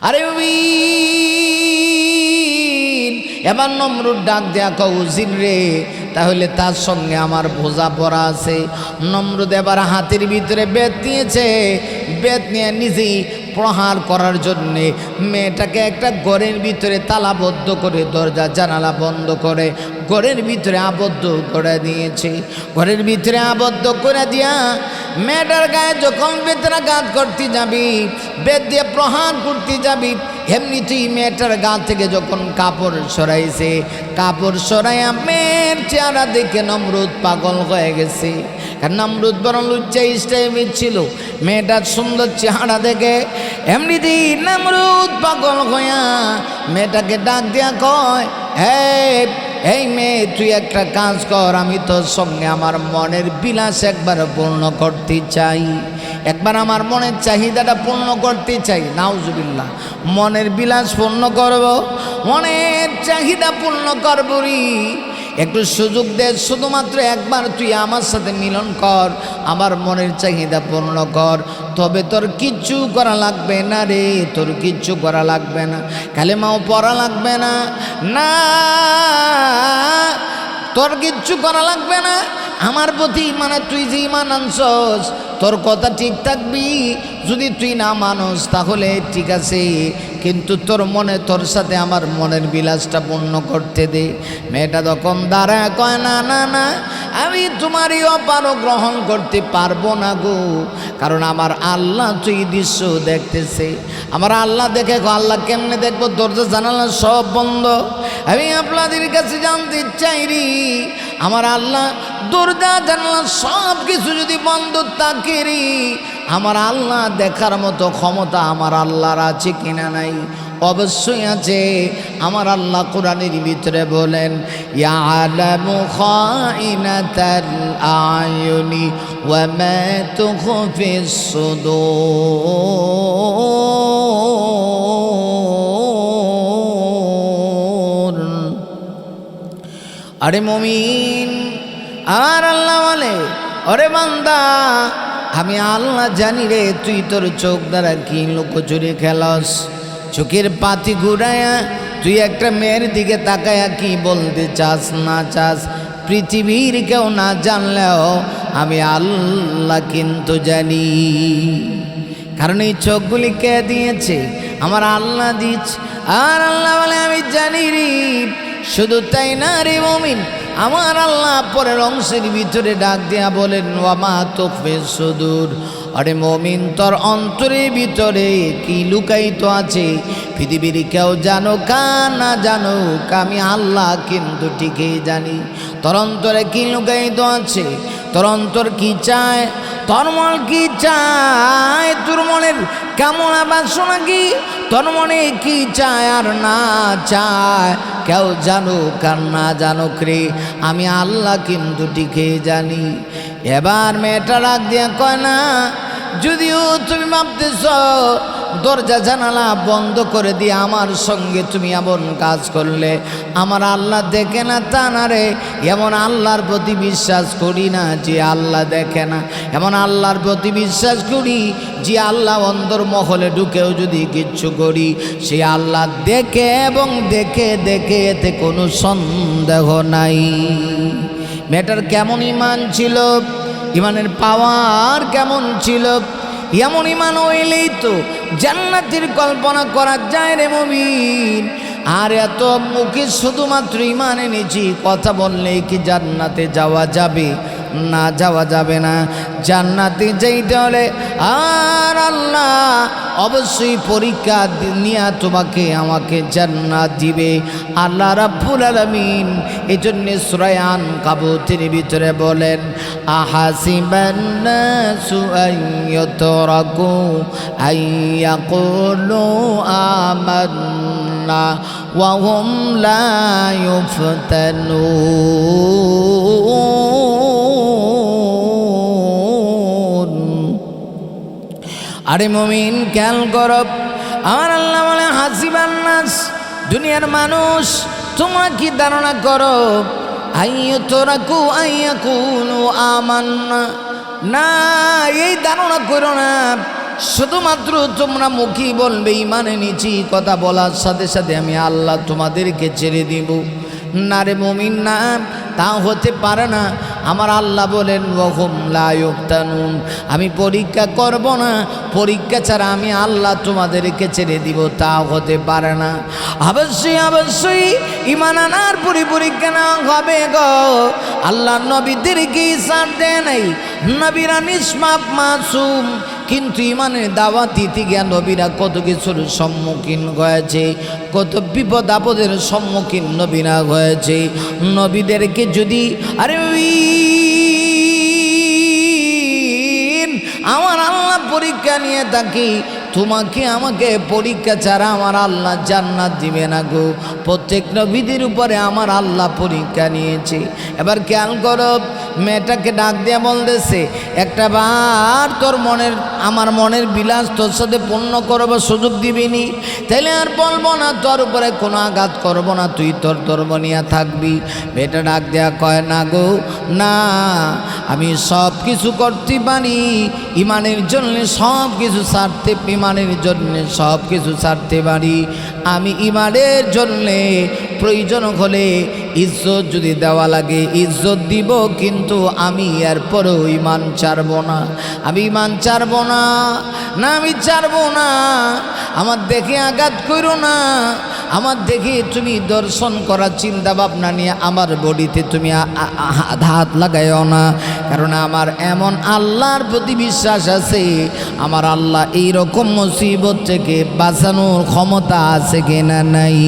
আরে এবার নমরুদ ডাক দেয়া কৌজিন রে, তাহলে তার সঙ্গে আমার বোঝা পড়া আছে। নমরুদ এবার হাতের ভিতরে বেত নিয়েছে, বেত নিয়ে নিজেই প্রহার করার জন্যে মেয়েটাকে একটা ঘরের ভিতরে তালাবদ্ধ করে, দরজা জানালা বন্ধ করে ঘরের ভিতরে আবদ্ধ করে দিয়েছে। ঘরের ভিতরে আবদ্ধ করে দিয়া মেয়েটার গায়ে যখন বেত্রাঘাত করতে যাবি, বেত দিয়ে প্রহার করতে যাবি, এমনিতেই মেয়েটার গা থেকে যখন কাপড় সরাইছে, কাপড় সরাইয়া মেয়ের চেহারা দেখে নমরুদ পাগল হয়ে গেছে। কারণ নমরুদ বড় লুচ্চা টাইপের ছিল, মেয়েটার সুন্দর চেহারা দেখে এমনিতেই নমরুদ পাগল হইয়া মেয়েটাকে ডাক দিয়া কয়, এই মেয়ে তুই একটা কাজ কর, আমি তোর সঙ্গে আমার মনের বিলাস একবার পূর্ণ করতে চাই, একবার আমার মনের চাহিদাটা পূর্ণ করতে চাই। নাউজুবিল্লাহ, মনের বিলাস পূর্ণ করব, মনের চাহিদা পূর্ণ করবো রে, একটু সুযোগ দে, শুধুমাত্র একবার তুই আমার সাথে মিলন কর, আমার মনের চাহিদা পূর্ণ কর, তবে তোর কিচ্ছু করা লাগবে না রে, তোর কিচ্ছু করা লাগবে না, কালেমাও পড়া লাগবে না, না তোর কিচ্ছু করা লাগবে না, আমার প্রতি মানে তুই যে ইমান আনছস তোর কথা ঠিক থাকবি, যদি তুই না মানস তাহলে ঠিক আছে, কিন্তু তোর মনে তোর সাথে আমার মনের বিলাসটা পূর্ণ করতে দে। মেয়েটা তখন দাঁড়ায় কয়, না না না, আমি তোমারই অপারও গ্রহণ করতে পারবো না গো, কারণ আমার আল্লাহ তুই দৃশ্য দেখতেছে, আমার আল্লাহ দেখে। আল্লাহ কেমনে দেখবো, দরজা জানালা সব বন্ধ। আমি আপনাদের কাছে জানতে চাই রে, আমার আল্লাহ দরজা জানালা সব কিছু যদি বন্ধ থাকে রে, আমার আল্লাহ দেখার মতো ক্ষমতা আমার আল্লাহর আছে কিনা নাই? অবশ্যই আছে। আমার আল্লাহ কোরআনের ভিতরে বলেন, ইয়ালামু খাইনাতাল আয়ুনি ওয়া মা তুখফিস সুদূর। আরে মুমিন, আর আল্লাহ বলে, আরে বান্দা, আমি আল্লাহ জানি রে তুই তোর চোখ দ্বারা কি লুকোচুরি খেলস, চোখের পাতি ঘুরায়া তুই একটা মেয়ের দিকে তাকায়া কি বলতে চাস না চাস, পৃথিবীর কেউ না জানলেও আমি আল্লাহ কিন্তু জানি। কারণ এই চোখগুলি কে দিয়েছে? আমার আল্লাহ দিচ্ছে। আর আল্লাহ বলে, আমি জানি রে। শুধু তাই না রে মুমিন, আমার আল্লাহ পরের অংশের ভিতরে ডাক দিয়া বলেন, ওয়া মা তুখফিস সুদূর। আরে মুমিন, তোর অন্তরের ভিতরে কি লুকায়িত আছে পৃথিবীর কেউ জানো কা না জানো, আমি আল্লাহ কিন্তু ঠিকই জানি। তোর অন্তরে কি লুকায়িত আছে, তোর অন্তর কি চায়, তোর মন কি চায়, তোর মনের কেমন বাসনা কি, তোর মনে কি চায় আর না চায়, কেউ জানুক আর না জানুক রে, আমি আল্লাহ কিন্তু ঠিকই জানি। এবার মেয়েটা রাগ দিয়ে কয়, না, যদিও তুমি ভাবতেছ দরজা জানালা বন্ধ করে দিয়ে আমার সঙ্গে তুমি এমন কাজ করলে আমার আল্লাহ দেখে না, তা না রে, এমন আল্লাহর প্রতি বিশ্বাস করি না যে আল্লাহ দেখে না, এমন আল্লাহর প্রতি বিশ্বাস করি যে আল্লাহ অন্তর্মহলে ঢুকেও যদি কিচ্ছু করি সে আল্লাহ দেখে, এবং দেখে দেখে এতে কোনো সন্দেহ নাই। মেয়েটার কেমন ইমান ছিল, ইমানের পাওয়ার কেমন ছিল, এমন ইমান হইলেই তো জান্নাতের কল্পনা করা যায় রে মুমিন। আর এত মুখে শুধুমাত্র ইমান এনেছি, কথা বললেই কি জান্নাতে যাওয়া যাবে? না, যাওয়া যাবে না। জান্নাতে যাইতে হলে আর আল্লাহ অবশ্যই পরীক্ষা নিয়ে তোমাকে আমাকে জান্নাত দিবে আল্লাহ রাব্বুল আলামিন। এই জন্য সূরা আনকাবুতের ভিতরে বলেন, আহাসিবান নাসু আইয়ুতরাকু আইয়াকুলু আমান্না ওয়া হুম লা ইফতানুন। আরে মুমিন, খেয়াল করো, আমার আল্লাহ বলে, হাসিবান নাস, দুনিয়ার মানুষ, তোমরা কি ধারণা করো আইয়ুতরাকু আইয়াকুলু আমান্না? না, এই ধারণা করো না শুধুমাত্র তোমরা মুখী বলবে ঈমান এনেছি, কথা বলার সাথে সাথে আমি আল্লাহ তোমাদেরকে ছেড়ে দিব। না রে মুমিন, না, তা হতে পারে না। আমার আল্লাহ বলেন ওয়াহুম লা ইফতানুন, আমি পরীক্ষা করব না, পরীক্ষা ছাড়া আমি আল্লাহ তোমাদেরকে ছেড়ে দিব, তা হতে পারে না। অবশ্যই অবশ্যই ঈমান আনার পরীক্ষা না হবে গো। আল্লাহ নবীদেরকে ছাড় দেয় নাই, নবীরা নিষ্পাপ মাসুম, কিন্তু ইমানের দাওয়াত দিতে গিয়ে নবীরা কত কিছুর সম্মুখীন হয়েছে, কত বিপদ আপদের সম্মুখীন নবীরা হয়েছে। নবীদেরকে যদি আমার আল্লাহ পরীক্ষা নিয়ে থাকি, তোমাকে আমাকে পরীক্ষা ছাড়া আমার আল্লাহ জান্নাত দিবে না গো। প্রত্যেক নবীদের উপরে আমার আল্লাহ পরীক্ষা নিয়েছে। এবার খেয়াল করো, মেয়েটাকে ডাক দিয়ে বলতেছে, একটা বার তোর আমার মনের বিলাস তোর সাথে পূর্ণ করবো, সুযোগ দিবিনি, তাইলে আর বলবো না, তোর উপরে কোনো আঘাত করবো না, তুই তোর ধর্ম নিয়ে থাকবি। মেয়েটা ডাক দেয়া কয়, না গো না, আমি সব কিছু করতে পারি, ইমানের জন্য সব কিছু ছাড়তে, ইমানের জন্য সব কিছু ছাড়তে পারি। আমি ইমানের জন্যে প্রয়োজন হলে ইজ্জত যদি দেওয়া লাগে ইজ্জত দিব, কিন্তু আমি এরপরেও ইমান ছাড়ব না, আমি ইমান ছাড়ব না, না আমি ছাড়ব না। আমার দেখে আঘাত করো না, আমার দেখে তুমি দর্শন করার চিন্তা ভাবনা নিয়ে আমার বডিতে তুমি হাত লাগাইও না, কারণ আমার এমন আল্লাহর প্রতি বিশ্বাস আছে, আমার আল্লাহ এই রকম মুসিবত থেকে বাঁচানোর ক্ষমতা আছে কিনা নাই।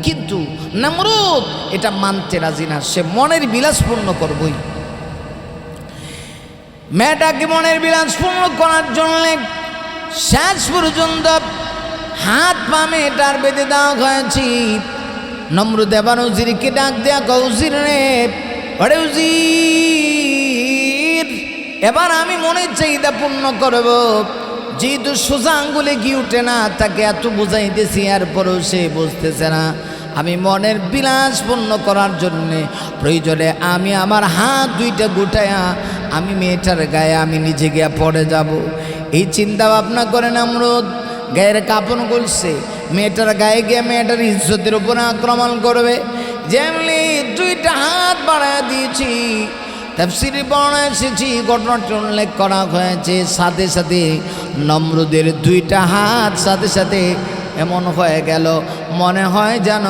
কিন্তু নমরুদ এটা মানতে রাজি না, সে মনের বিলাস পূর্ণ করবই। মেয়েটাকে মনের বিলাস পূর্ণ করার জন্য শেষ পর্যন্ত হাত পা মেয়েটার বেঁধে দেওয়া হয়েছে। নমরুদ এবার উজিরকে ডাক দেয়া, উজির রে, ওরে উজির, এবার আমি মনের চাহিদা পূর্ণ করব। যেহেতু সোজা আঙ্গুলে কি উঠে না, তাকে এত বুঝাইতেছি এরপরেও সে বুঝতেছে না। আমি মনের বিলাস পূর্ণ করার জন্যে প্রয়োজনে আমি আমার হাত দুইটা গুটায়া আমি মেয়েটার গায়ে আমি নিজে গিয়া পড়ে যাব। এই চিন্তা ভাবনা করে নমরুদ গায়ের কাপড় গলছে, মেয়েটার গায়ে গিয়ে মেয়েটার ইজ্জতের উপরে আক্রমণ করবে। যেমনি দুইটা হাত বাড়ায় দিয়েছি, তাফসীরে বর্ণনা এসেছি, ঘটনাটি উল্লেখ করা হয়েছে, সাথে সাথে নমরুদের দুইটা হাত সাথে সাথে এমন হয়ে গেল, মনে হয় যেন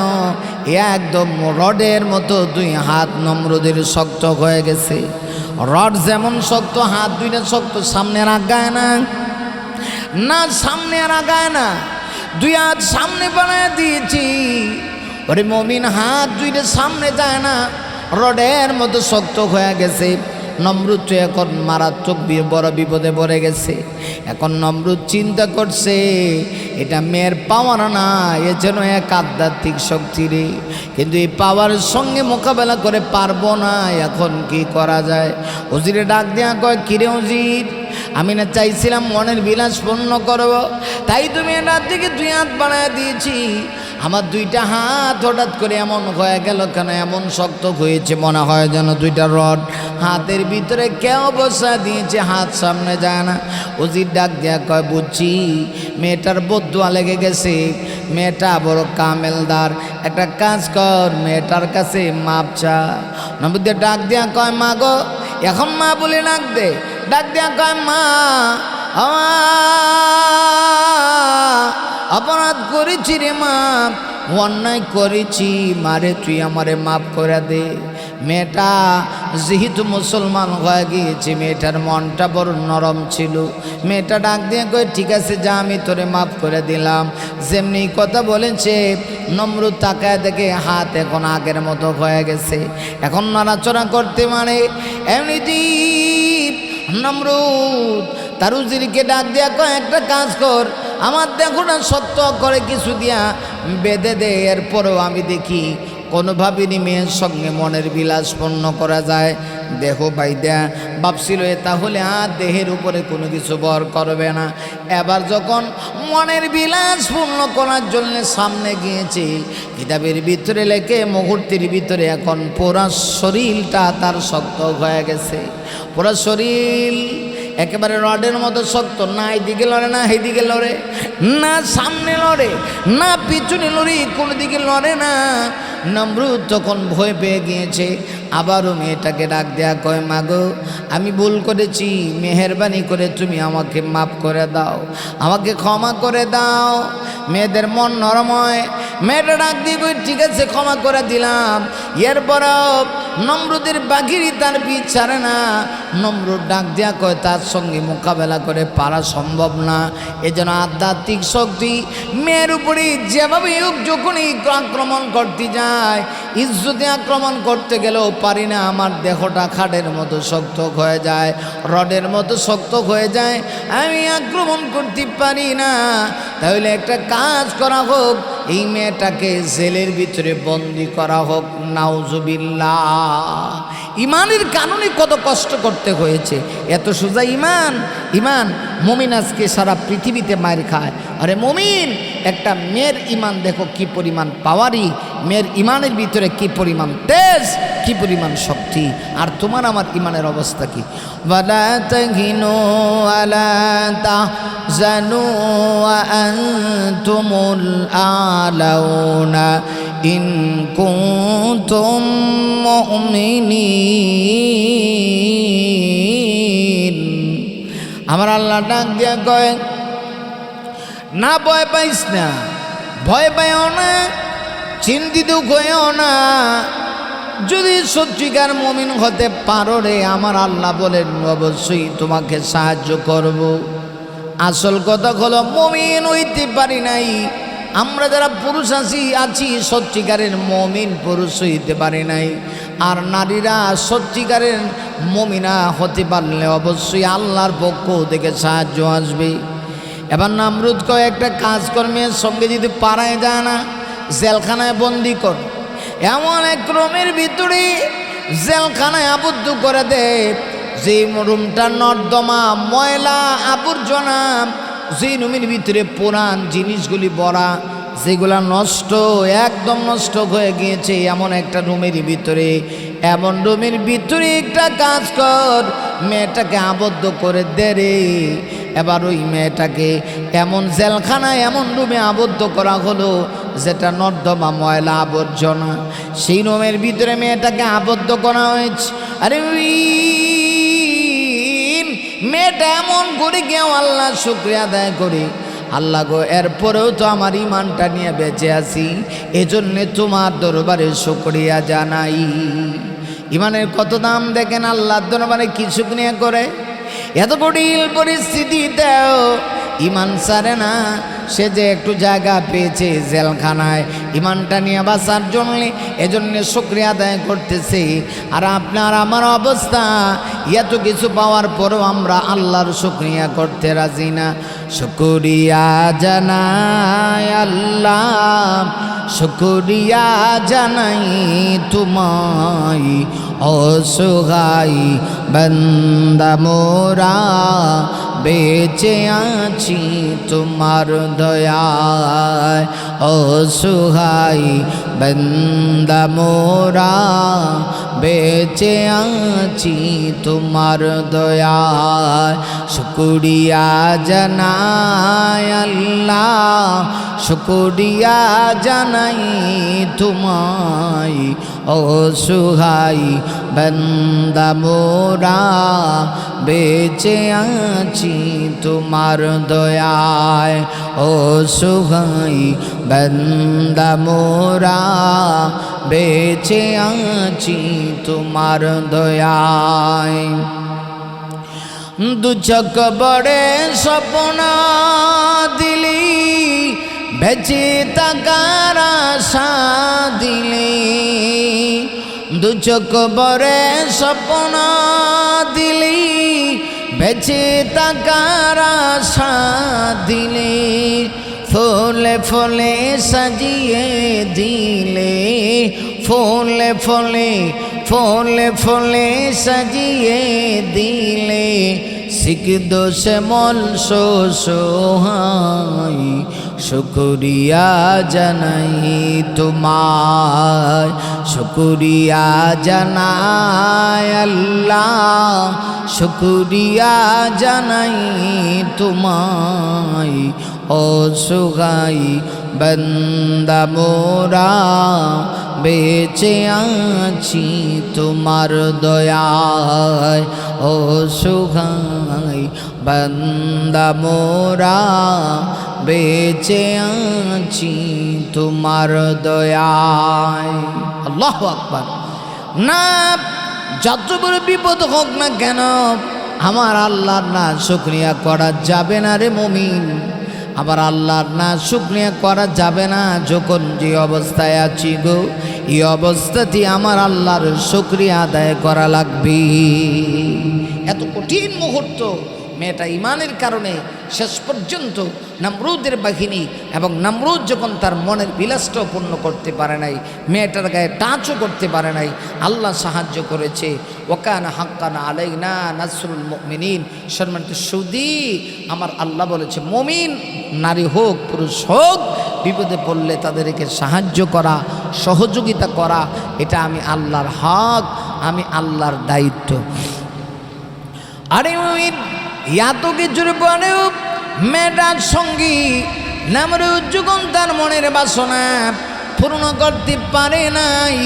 একদম রডের মতো দুই হাত নমরুদের শক্ত হয়ে গেছে। রড যেমন শক্ত, হাত দুইটা শক্ত, সামনে আর আগায় না, না সামনে আর আগায় না, দুই হাত সামনে বানায় দিয়েছি। ওরে মমিন, হাত দুইটা সামনে যায় না, রডের মতো শক্ত হয়ে গেছে। নমরুদ তো এখন মারাত্মক বড় বিপদে পড়ে গেছে। এখন নমরুদ চিন্তা করছে, এটা মেয়ের পাওয়ার না, এ যেন এক আধ্যাত্মিক শক্তি রে, কিন্তু এই পাওয়ার সঙ্গে মোকাবেলা করে পারবো না, এখন কি করা যায়? উজিরে ডাক দেয়া কয়, কিরে উজির, আমি না চাইছিলাম মনের বিলাস পূর্ণ করব, তাই তুমি রাত থেকে দুই হাত বাড়ায় দিয়েছি। আমার দুইটা হাত হঠাৎ করে এমন হয়ে গেল কেন, এমন শক্ত হয়েছে, মনে হয় যেন দুইটা রড হাতের ভিতরে কেউ বসা দিয়েছে, হাত সামনে যায় না। উজির ডাক দেয়া কয়, বুঝছি মেয়েটার বদুয়া লেগে গেছে, মেয়েটা বড় কামেলদার, একটা কাজ কর, মেয়েটার কাছে মাপ চা। নবীদের ডাক দেয়া কয়, মা গো, এখন মা বলে ডাক দে, ডাক দেয়া কয়, মা অপরাধ করেছি রে মা, অন্যায় করেছি, মারে তুই আমারে মাফ করে দে। মেয়েটা যেহেতু মুসলমান হয়ে গিয়েছে, মেয়েটার মনটা বড় নরম ছিল। মেয়েটা ডাক দিয়ে কই, ঠিক আছে যা, আমি তোরে মাফ করে দিলাম। যেমনি কথা বলেছে, নমরুদ তাকায় দেখে হাত এখন আগের মতো হয়ে গেছে, এখন নড়াচড়া করতে মানে। এমনিতেই নমরুদ তার উজিরকে ডাক দিয়া কয়, একটা কাজ কর, আমার দেখো না সত্য করে কিছু দিয়া বেঁধে দে, এরপরেও আমি দেখি কোনোভাবেই মেয়ের সঙ্গে মনের বিলাস পূর্ণ করা যায়। দেহ বাইদা ভাবছিল তাহলে আর দেহের উপরে কোনো কিছু বর করবে না। এবার যখন মনের বিলাস পূর্ণ করার জন্য সামনে গিয়েছে, কিতাবের ভিতরে লেখে মুহূর্তের ভিতরে এখন পুরা শরীরটা তার শক্ত হয়ে গেছে, পুরা শরীর একেবারে রডের মতো শক্ত, না এইদিকে লড়ে না এইদিকে লড়ে, না সামনে লড়ে না পিছনে লড়ে, কোনো দিকে লড়ে না। নমরুদ তখন ভয় পেয়ে গিয়েছে। আবারও মেয়েটাকে ডাক দেয়া কয়, মাগো আমি ভুল করেছি, মেহেরবানি করে তুমি আমাকে মাফ করে দাও, আমাকে ক্ষমা করে দাও। মেয়েদের মন নরম হয়। মেয়েটা ডাক দিয়ে কই, ঠিক আছে ক্ষমা করে দিলাম। এরপরও নমরুদের বাঘিরি তার পিছ ছাড়ে না। নমরুদ ডাক দেয়া কয়, তার সঙ্গে মোকাবেলা করে পারা সম্ভব না। এজন্য আধ্যাত্মিক শক্তি মেয়ের উপরে যেভাবে হোক যখনই আক্রমণ করতে যায়, ইজ্জতে আক্রমণ করতে গেলেও পারি না, আমার দেহটা খাটের মতো শক্ত হয়ে যায়, রডের মতো শক্ত হয়ে যায়, আমি আক্রমণ করতে পারি না। তাহলে একটা কাজ করা হোক, এই মেয়েটাকে জেলের ভিতরে বন্দি করা হোক। নাউজুবিল্লাহ। ইমানের কারণে কত কষ্ট করতে হয়েছে, এত সোজা ইমান। ইমান মুমিন আজকে সারা পৃথিবীতে মায়ের খায়। আরে মুমিন, একটা মেয়ের ইমান দেখো কি পরিমাণ পাওয়ারি, মেয়ের ইমানের ভিতরে কি পরিমাণ তেজ, কি পরিমাণ শক্তি। আর তোমার আমার ইমানের অবস্থা কি? ওয়ালা তাহিনু ওয়ালা তাহজানু ওয়া আনতুমুল আলাউনা ইন কুনতুম মুমিনিন। আমার আল্লাহ ডাক দিয়া কয়, না ভয় পাইস না, ভয় পাইও না, চিন্তিত হইও না। যদি সত্যিকার মুমিন হতে পারো রে, আমার আল্লাহ বলেন অবশ্যই তোমাকে সাহায্য করব। আসল কথা হলো মুমিন হইতে পারি নাই আমরা, যারা পুরুষ আছি সত্যিকারের মুমিন পুরুষ হইতে পারি নাই। আর নারীরা সত্যিকারের মুমিনা হতে পারলে অবশ্যই আল্লাহর পক্ষ থেকে সাহায্য আসবে। এবার নমরুদ কয়, একটা কাজকর্মের সঙ্গে যদি পারায় যায় না, জেলখানায় বন্দি কর। এমন এক রুমের ভিতরে জেলখানায় আবদ্ধ করে দে, যে রুমটা নর্দমা, ময়লা আবর্জনা, যে রুমের ভিতরে পুরান জিনিসগুলি ভরা, যেগুলা নষ্ট, একদম নষ্ট হয়ে গিয়েছে, এমন একটা রুমের ভিতরে, এমন রুমের ভিতরে একটা কাজ কর, মেয়েটাকে আবদ্ধ করে দে রে। এবার ওই মেয়েটাকে এমন জেলখানায়, এমন রুমে আবদ্ধ করা হলো যেটা নর্দমা, ময়লা আবর্জনা, সেই রুমের ভিতরে মেয়েটাকে আবদ্ধ করা হয়েছে। আরে মেয়েটা এমন করে গিয়েও আল্লাহ শুকরিয়া আদায় করে, আল্লাহ গো এরপরেও তো আমার ইমানটা নিয়ে বেঁচে আছি, এজন্যে তোমার দরবারে শুকরিয়া জানাই। ইমানের কত দাম দেখেন, আল্লাহর দরবারে কি শুকরিয়া করে। এত কঠিন পরিস্থিতিতেও ইমান ছাড়ে না। সে যে একটু জায়গা পেয়েছে জেলখানায় ইমানটা নিয়ে বাঁচার জন্য, এজন্য শুকরিয়া আদায় করতেছে। আর আপনার আমার অবস্থা, এত কিছু পাওয়ার পরও আমরা আল্লাহর শুকরিয়া করতে রাজি না। শুকরিয়া জানাই আল্লাহ, শুকরিয়া জানাই তোমায়, অসহায় বান্দা মোরা বেঁচে আছি তোমার দয়ায়, অসহায় বান্দা মোরা বেঁচে আছি তোমার দয়ায়। শুকরিয়া জানাই আল্লাহ, শুকরিয়া জানাই তোমায়, অসহায় বান্দা মোরা বেঁচে আছি তোমার দয়ায়, অসহায় বান্দা মোরা বেঁচে আছি তোমার দয়ায়। দু চোখ বড়ে স্বপ্ন দিলি, বেঁচে থাকার আশা দিলি, দু চোখ বড়ে স্বপ্ন দিলি, বেঁচে থাকার আশা দিলি, ফুলে ফুলে সাজিয়ে দিলে, ফুলে ফুলে ফুলে ফুলে সাজিয়ে দিলে, সিকদো শ্যামল সোহাই শুকরিয়া জানাই তোমায়, শুকরিয়া জানাই আল্লাহ, শুকরিয়া জানাই তোমায়। অসহায় বান্দা মোরা বেঁচে আছি তোমার দয়ায়, অসহায় বান্দা মোরা বেঁচে আছি তোমার দয়ায়। আল্লাহু আকবার। না যত বড় বিপদ হোক না কেন আমার আল্লাহর না শুকরিয়া করা যাবে না রে মুমিন। আবার আল্লাহর না শুকরিয়া করা যাবে না যখন যে অবস্থায় আছি গো, এই অবস্থাতে আমার আল্লাহর শুকরিয়া আদায় করা লাগবে। এত কঠিন মুহূর্ত মেয়েটা ইমানের কারণে শেষ পর্যন্ত নমরুদের বাহিনী এবং নমরুদ যখন তার মনের বিলাসটাও পূর্ণ করতে পারে নাই, মেয়েটার গায়ে টাচও করতে পারে নাই, আল্লাহ সাহায্য করেছে। ওয়াকানা হাক্কান আলাইনা নাসরুল মুমিনিন। সম্মানিত সুদী, আমার আল্লাহ বলেছে মুমিন নারী হোক পুরুষ হোক বিপদে পড়লে তাদেরকে সাহায্য করা, সহযোগিতা করা, এটা আমি আল্লাহর হক, আমি আল্লাহর দায়িত্ব। আরে মুমিন এত কিছুর পরেও মেয়েটার সঙ্গী নমরুদ যখন তার মনের বাসনা পূর্ণ করতে পারে নাই,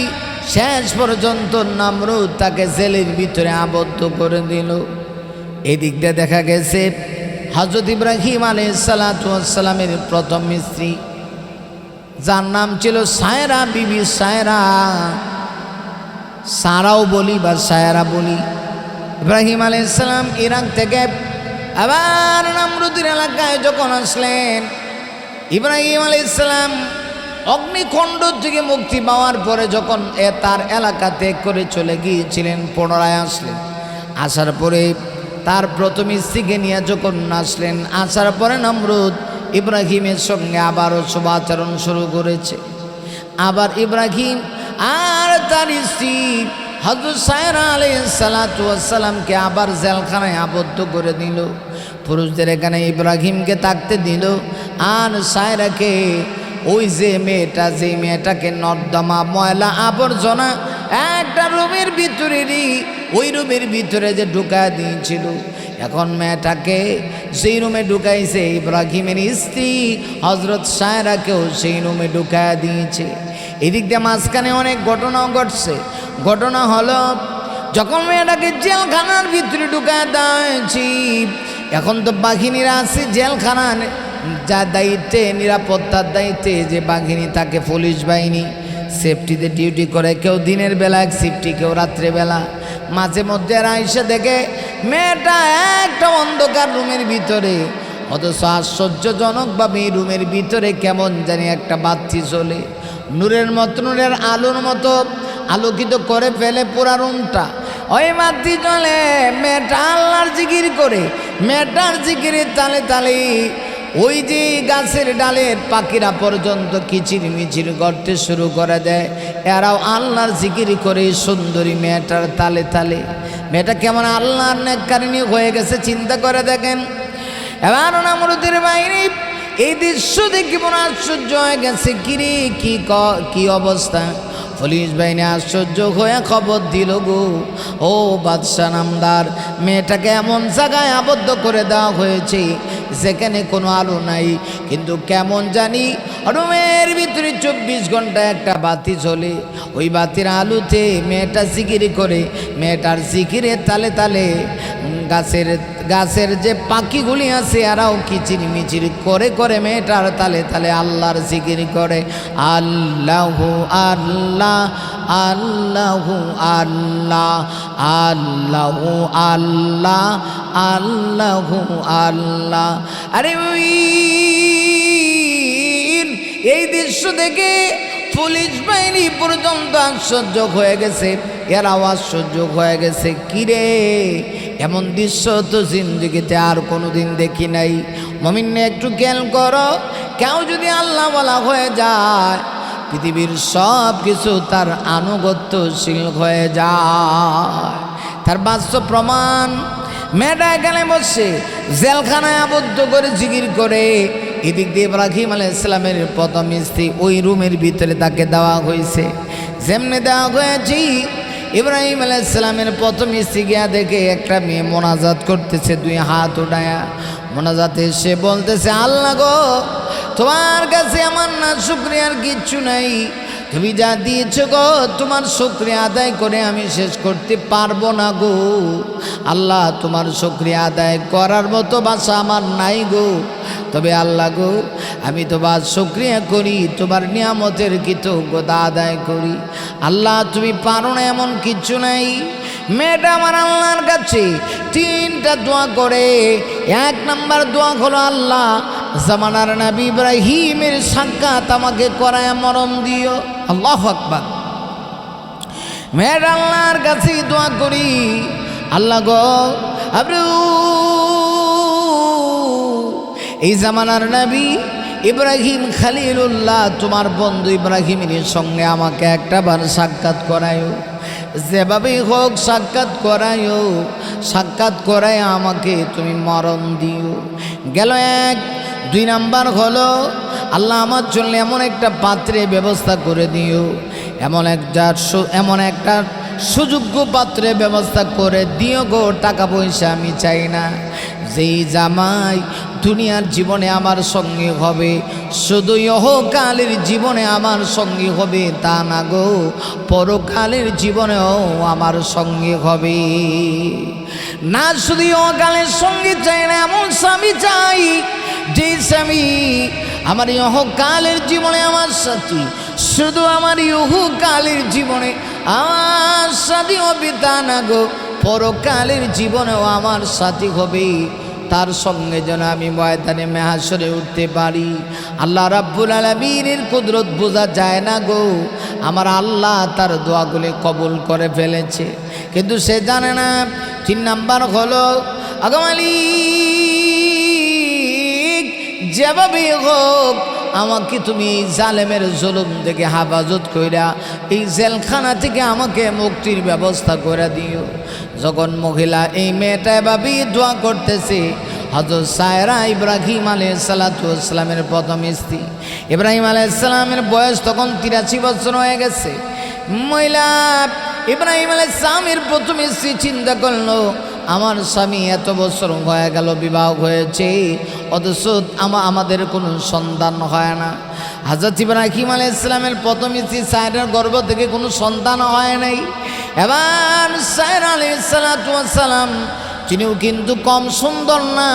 শেষ পর্যন্ত নমরুদ তাকে জেলের ভিতরে আবদ্ধ করে দিল। এদিক দিয়ে দেখা গেছে হযরত ইব্রাহিম আলাইহিস সালাতু ওয়াস সালামের প্রথম স্ত্রী, যার নাম ছিল সায়রা বিবি সায়রা, সারাও বলি বা সায়রা বলি। ইব্রাহিম আলাইহিস সালাম ইরাক থেকে আবার নমরুদের এলাকায় যখন আসলেন, ইব্রাহিম আলাইহিস সালাম অগ্নিকুণ্ড থেকে মুক্তি পাওয়ার পরে যখন তার এলাকা ত্যাগ করে চলে গিয়েছিলেন, পুনরায় আসলেন। আসার পরে তার প্রথম স্ত্রীকে নিয়ে যখন আসলেন, আসার পরে নমরুদ ইব্রাহিমের সঙ্গে আবারও শুভাচরণ শুরু করেছে। আবার ইব্রাহিম আর তার স্ত্রী হযরত সায়রা আলাইহিস সালাতু ওয়াস সালামকে আবার জেলখানায় আবদ্ধ করে দিল। পুরুষদের এখানে ইব্রাহিমকে থাকতে দিল, আর সায়রাকে ওই যে মেয়েটাকে নর্দমা ময়লা আবর্জনা একটা রুমের ভিতরেরই ওই রুমের ভিতরে যে ঢুকায় দিয়েছিল, এখন মেয়েটাকে সেই রুমে ঢুকাইছে। ইব্রাহিমের স্ত্রী হযরত সায়রাকেও সেই রুমে ঢুকায় দিয়েছে। এদিক দিয়ে মাঝখানে অনেক ঘটনাও ঘটছে। ঘটনা হলো যখন মেয়েটাকে জেলখানার ভিতরে ঢুকায় দিয়েছি, এখন তো বাঘিনীরা আছে জেলখানার যা দায়িত্বে, নিরাপত্তার দায়িত্বে, যে বাঘিনী তাকে পুলিশ বাহিনী সেফটিতে ডিউটি করে, কেউ দিনের বেলা এক সেফটি, কেউ রাত্রেবেলা। মাঝে মধ্যে আইসা দেখে মেয়েটা একটা অন্ধকার রুমের ভিতরে, অথচ আশ্চর্যজনকভাবে এই রুমের ভিতরে কেমন জানি একটা বাতি জ্বলে, নূরের মতো, নূরের আলোর মতো আলোকিত করে ফেলে পুরা রুমটা। ওই বাতি জ্বলে, মেয়েটা আল্লাহর জিকির করে, মেয়েটার জিকিরের তালে তালে ওই যে গাছের ডালের পাখিরা পর্যন্ত কিচির মিচির করতে শুরু করে দেয়। এরাও আল্লাহর জিকির করে সুন্দরী মেয়েটার তালে তালে। মেয়েটা কেমন আল্লাহর নেককারিনী হয়ে গেছে চিন্তা করে দেখেন। এবার নমরুদের বাহিনী এই দৃশ্য দেখে মনে আশ্চর্য হয়ে গেছে, কিরে কি অবস্থা। পুলিশ বাহিনী আশ্চর্য হয়ে খবর দিল, গো ও বাদশাহ নামদার, মেয়েটাকে এমন জায়গায় আবদ্ধ করে দেওয়া হয়েছে যেখানে কোনো আলো নাই, কিন্তু কেমন জানি রুমের ভিতরে 24 ঘন্টা একটা বাতি চলে। ওই বাতির আলোতে মেয়েটা জিকির করে, মেয়েটার জিকিরের তালে তালে গাছের যে পাখিগুলি আছে এরাও কিচির মিচির করে করে মেয়েটার তালে তালে আল্লাহর জিকির করে। আল্লাহু আল্লাহ আল্লাহু আল্লাহ আল্লাহু আল্লাহ আল্লাহু আল্লাহ। আরে এই দৃশ্য দেখে পুলিশ বাহিনী পর্যন্ত আশ্চর্য হয়ে গেছে, এরাও আশ্চর্য হয়ে গেছে। কিরে, এমন দৃশ্য তো জিন্দেগিতে আর কোনোদিন দেখি নাই। মুমিন একটু খেয়াল করো, কেউ যদি আল্লাহ বলা হয়ে যায় পৃথিবীর সব কিছু তার আনুগত্যশীল হয়ে যায়। তার বাস্তব প্রমাণ মেয়েটা এখানে বসে জেলখানায় আবদ্ধ করে জিকির করে, এদিক দিয়ে ইব্রাহিম আলাইহিস সালামের প্রথম স্ত্রী ওই রুমের ভিতরে তাকে দেওয়া হয়েছে। যেমনি দেওয়া হয়েছি, ইব্রাহিম আলাইহিস সালামের প্রথম স্ত্রী গিয়া দেখে একটা মেয়ে মোনাজাত করতেছে, দুই হাত উঠায়া মোনাজাতে সে বলতেছে, আল্লাহ গো, তোমার কাছে আমার না শুকরিয়ার কিচ্ছু নাই, তুমি যা দিয়েছ গো, তোমার শুকরিয়া আদায় করে আমি শেষ করতে পারবো না গো। আল্লাহ, তোমার শুকরিয়া আদায় করার মতো ভাষা আমার নাই গো। তবে আল্লাহ গো, আমি তোমার শুকরিয়া করি, তোমার নিয়ামতের কৃতজ্ঞতা আদায় করি। আল্লাহ, তুমি পারো না এমন কিচ্ছু নাই। মেয়েটা আমার আল্লাহর কাছে তিনটা দোয়া করে। এক নাম্বার দোয়া হলো, আল্লাহ জামানার নবী ইব্রাহিমের সাক্ষাৎ আমাকে করায় মরণ দিও। আল্লাহু আকবার। মেয়ের আল্লাহর কাছে দোয়া করি, আল্লাহ গো, আপনি এই জামানার নবী ইব্রাহিম খলিলুল্লাহ তোমার বন্ধু ইব্রাহিমের সঙ্গে আমাকে একটা বার সাক্ষাৎ করায়ও, যেভাবেই হোক সাক্ষাৎ করায়ও, সাক্ষাৎ করায় আমাকে তুমি মরণ দিও। গেল এক। দুই নাম্বার হলো, আল্লাহ আমার জন্য এমন একটা পাত্রের ব্যবস্থা করে দিও, এমন একটা সুযোগ্য পাত্রের ব্যবস্থা করে দিও গো। টাকা পয়সা আমি চাই না। যেই জামাই দুনিয়ার জীবনে আমার সঙ্গে হবে, শুধু ইহকালের জীবনে আমার সঙ্গে হবে তা না গো, পরকালের জীবনেও আমার সঙ্গে হবে না। শুধু ইহকালের সঙ্গে চাই না, এমন স্বামী চাই যে স্বামী আমার ইহকালের জীবনে আমার সাথী, শুধু আমার ইহকালের জীবনে আমার সাথী হবে তা না গো, পরকালের জীবনেও আমার সাথী হবে। তার সঙ্গে যেন আমি ময়দানে মেহাশরে উঠতে পারি। আল্লাহ রাব্বুল আলামিনের কুদরত বোঝা যায় না গো। আমার আল্লাহ তার দোয়াগুলি কবুল করে ফেলেছে, কিন্তু সে জানে না। তিন নাম্বার হলো, আগমালি যেভাবে হোক আমাকে তুমি এই জালেমের জুলুম থেকে হেফাজত কইরা এই জেলখানা থেকে আমাকে মুক্তির ব্যবস্থা করে দিও। যখন মহিলা এই মেয়েটা এভাবেই দোয়া করতেছে, হযরত সায়রা ইব্রাহিম আলাইহিস সালামের প্রথম স্ত্রী, ইব্রাহিম আলাইহিস সালামের বয়স তখন 83 বছর হয়ে গেছে। মহিলা ইব্রাহিম আলাইহিস সালামের প্রথম স্ত্রী চিন্তা করলো, আমার স্বামী এত বছর হয়ে গেল বিবাহ হয়েছে, অথচ আমাদের কোনো সন্তান হয় না। হযরত ইব্রাহিম আলাইহিস সালামের প্রথম স্ত্রী সায়রার গর্ভ থেকে কোনো সন্তান হয় নাই। এবার সায়রা আলাইহিস সালাম তিনিও কিন্তু কম সুন্দর না,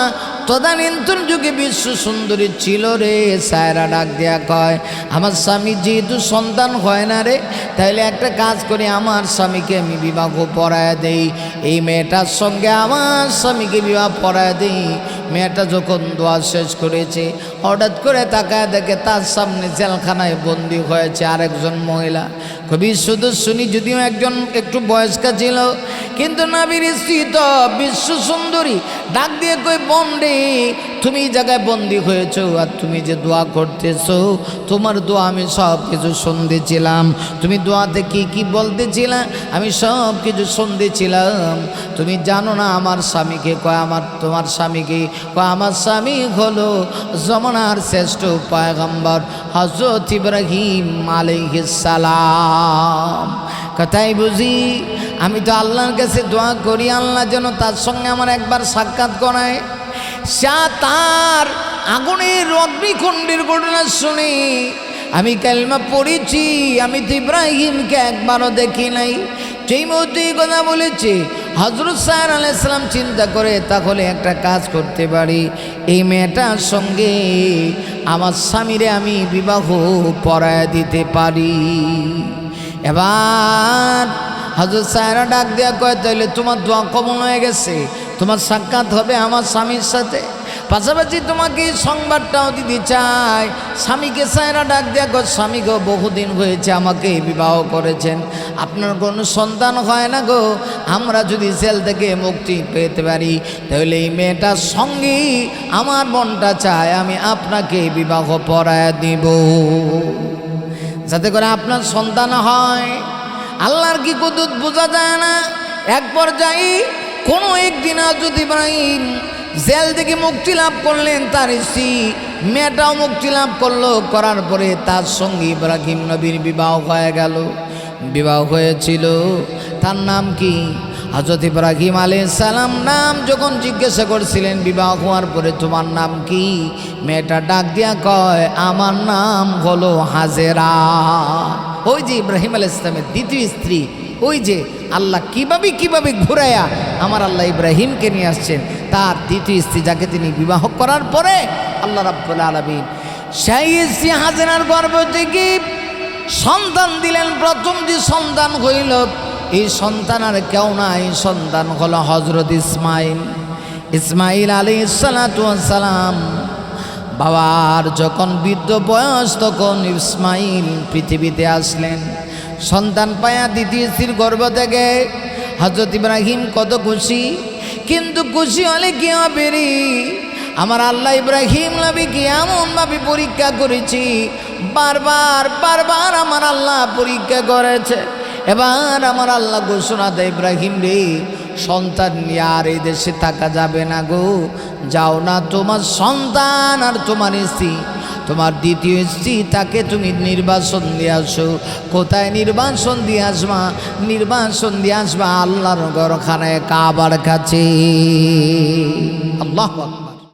তদানীন্তন যুগে বিশ্ব সুন্দরী ছিল রে। সায়রা ডাক দেয়া কয়, আমার স্বামী যেহেতু সন্তান হয় না রে, তাইলে একটা কাজ করি, আমার স্বামীকে আমি বিবাহ পড়ায় দেই, এই মেয়েটার সঙ্গে আমার স্বামীকে বিবাহ পড়ায় দেই। মেয়েটা যখন দোয়া শেষ করেছে, হঠাৎ করে তাকায় দেখে তার সামনে জেলখানায় বন্দী হয়েছে আরেকজন মহিলা। খুবই শুনি, যদিও একজন একটু বয়স্কা ছিল, কিন্তু নবীর স্ত্রী তো বিশ্ব সুন্দরী। ডাক দিয়ে কই, বন্দি তুমি এই জায়গায় বন্দী হয়েছো, আর তুমি যে দোয়া করতেছো, তোমার দোয়া আমি সব কিছু শুনতেছিলাম। তুমি দোয়াতে কি কি বলতেছিলা আমি সব কিছু শুনতেছিলাম। তুমি জানো না আমার স্বামীকে কয়, তোমার স্বামীকে কয়, আমার স্বামী হলো জমানার শ্রেষ্ঠ পয়গম্বর হযরত ইব্রাহিম আলাইহিস সালাম। কথাই বুঝি, আমি তো আল্লাহর কাছে দোয়া করি, আল্লাহ যেন তার সঙ্গে আমার একবার সাক্ষাৎ করায়। তার আগুনের অগ্নিকুণ্ডের ঘটনা শুনি আমি কালমা পড়েছি, আমি তো ইব্রাহিমকে একবারও দেখি নাই। যেই মুহূর্তে এই কথা বলেছে, হযরত সায়রা আলাইহিস সালাম চিন্তা করে, তাহলে একটা কাজ করতে পারি, এই মেয়েটার সঙ্গে আমার স্বামীরে আমি বিবাহ পড়ায় দিতে পারি। এবার হযরত সায়রা ডাক দেয়া কয়, তাইলে তোমার দোয়া কবুল হয়ে গেছে, তোমার সাক্ষাৎ হবে আমার স্বামীর সাথে। পাশাপাশি তোমাকে সংবাদটাও দিতে চাই। স্বামীকে সায়রা ডাক দেয়া কয়, স্বামী গো, বহুদিন হয়েছে আমাকে বিবাহ করেছেন, আপনার কোনো সন্তান হয় না গো। আমরা যদি জেল থেকে মুক্তি পেতে পারি, তাহলে এই মেয়েটার সঙ্গেই আমার মনটা চায় আমি আপনাকে বিবাহ পড়ায় দিব, যাতে করে আপনার সন্তান হয়। আল্লাহর কি কুদরত বোঝা যায় না। এক পর্যায়ে কোনো একদিন হযরত ইব্রাহিম জেল থেকে মুক্তি লাভ করলেন, তার স্ত্রী মেয়েটাও মুক্তি লাভ করলো। করার পরে তার সঙ্গে ইব্রাহিম নবীর বিবাহ হয়ে গেল। বিবাহ হয়েছিল, তার নাম কি? হযরত ইব্রাহিম আলাইহিস সালাম নাম যখন জিজ্ঞাসা করছিলেন বিবাহ হওয়ার পরে তোমার নাম কি, মেয়েটা ডাক দিয়া কয় আমার নাম হলো হাজেরা। ওই যে ইব্রাহিম আলাইহিস সালামের দ্বিতীয় স্ত্রী, ওই যে আল্লাহ কিভাবে ঘুরাইয়া আমার আল্লাহ ইব্রাহিমকে নিয়ে আসছেন, তার দ্বিতীয় স্ত্রী যাকে তিনি বিবাহ করার পরে আল্লাহ রাব্বুল আলামিন সেই স্ত্রী হাজেরার গর্ভ থেকে সন্তান দিলেন। প্রথম যে সন্তান হইল, এই সন্তান আর কেউ না, এই সন্তান হলো হযরত ইসমাইল আলাইহিস সালাতু ওয়াস সালাম। বাবার যখন বৃদ্ধ বয়স তখন ইসমাইল পৃথিবীতে আসলেন। সন্তান পায়া দ্বিতীয় স্ত্রীর গর্ভ থেকে হযরত ইব্রাহিম কত খুশি, কিন্তু খুশি হলে কি হবে রে? আমার আল্লাহ ইব্রাহিম নবীকে এমনভাবে পরীক্ষা করেছি, বারবার আমার আল্লাহ পরীক্ষা করেছে। এবার আমার আল্লাহ ঘোষণা দেয়, ইব্রাহিম রে, সন্তান নিয়ে আর এই দেশে থাকা যাবে না গো, যাও না, তোমার সন্তান আর তোমার স্ত্রী, তোমার দ্বিতীয় স্ত্রী, তাকে তুমি নির্বাসন দিয়ে আসো। কোথায় নির্বাসন দিয়ে আসবা? নির্বাসন দিয়ে আসবা আল্লাহর ঘরখানায়, কাবার কাছে। আল্লাহু আকবার।